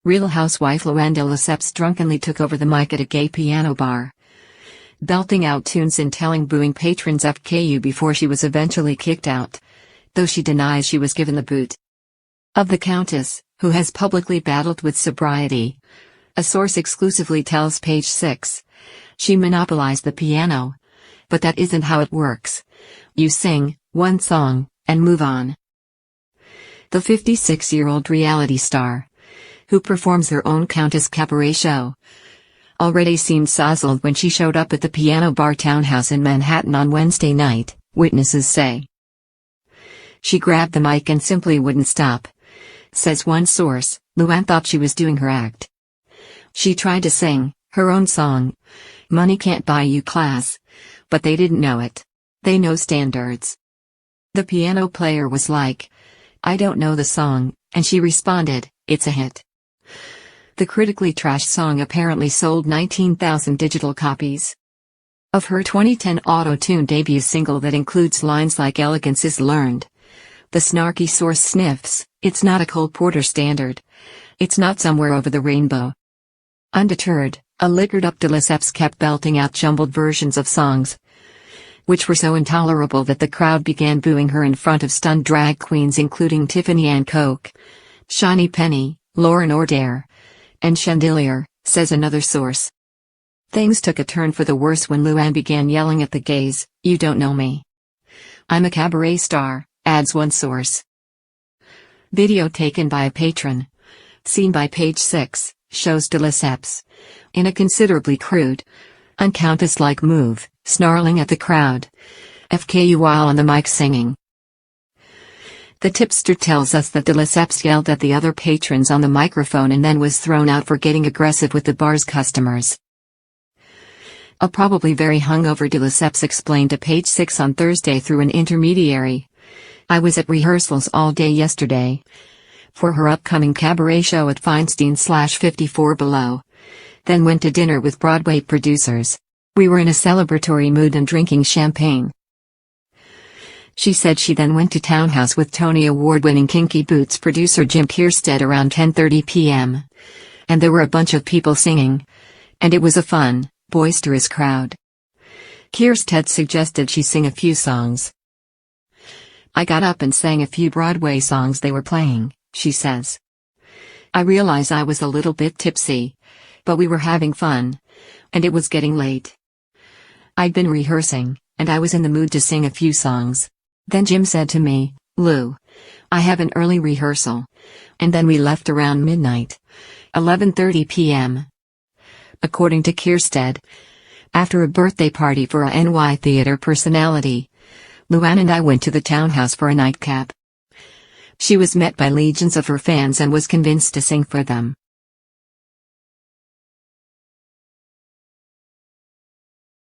Real Housewife Luann de Lesseps drunkenly took over the mic at a gay piano bar, belting out tunes and telling booing patrons FKU before she was eventually kicked out, though she denies she was given the boot. Of the Countess, who has publicly battled with sobriety, a source exclusively tells Page 6, she monopolized the piano. But that isn't how it works. You sing one song and move on. The 56-year-old reality star, who performs her own Countess cabaret show, already seemed sozzled when she showed up at the piano bar townhouse in Manhattan on Wednesday night, witnesses say. She grabbed the mic and simply wouldn't stop. Says one source, Luann thought she was doing her act. She tried to sing her own song, Money Can't Buy You Class, but they didn't know it. They know standards. The piano player was like, I don't know the song, and she responded, it's a hit. The critically trashed song apparently sold 19,000 digital copies. Of her 2010 auto-tune debut single that includes lines like elegance is learned, the snarky source sniffs, it's not a Cole Porter standard. It's not somewhere over the rainbow. Undeterred, a liquored-up de Lesseps kept belting out jumbled versions of songs, which were so intolerable that the crowd began booing her in front of stunned drag queens including Tiffany Ann Coke, Shawnee Penny, Lauren Ordair, and Chandelier, says another source. Things took a turn for the worse when Luann began yelling at the gays, you don't know me. I'm a cabaret star, adds one source. Video taken by a patron, seen by Page 6, shows de Lesseps, in a considerably crude, un-Countess-like move, snarling at the crowd, FKU while on the mic singing. The tipster tells us that de Lesseps yelled at the other patrons on the microphone and then was thrown out for getting aggressive with the bar's customers. A probably very hungover de Lesseps explained to Page 6 on Thursday through an intermediary, I was at rehearsals all day yesterday for her upcoming cabaret show at Feinstein/54 Below, then went to dinner with Broadway producers. We were in a celebratory mood and drinking champagne. She said she then went to Townhouse with Tony Award-winning Kinky Boots producer Jim Kierstead around 10:30 p.m. And there were a bunch of people singing. And it was a fun, boisterous crowd. Kierstead suggested she sing a few songs. I got up and sang a few Broadway songs they were playing, she says. I realize I was a little bit tipsy, but we were having fun, and it was getting late. I'd been rehearsing, and I was in the mood to sing a few songs. Then Jim said to me, Lou, I have an early rehearsal. And then we left around midnight, 11:30 p.m. According to Kierstead, after a birthday party for a NY theater personality, Luann and I went to the Townhouse for a nightcap. She was met by legions of her fans and was convinced to sing for them.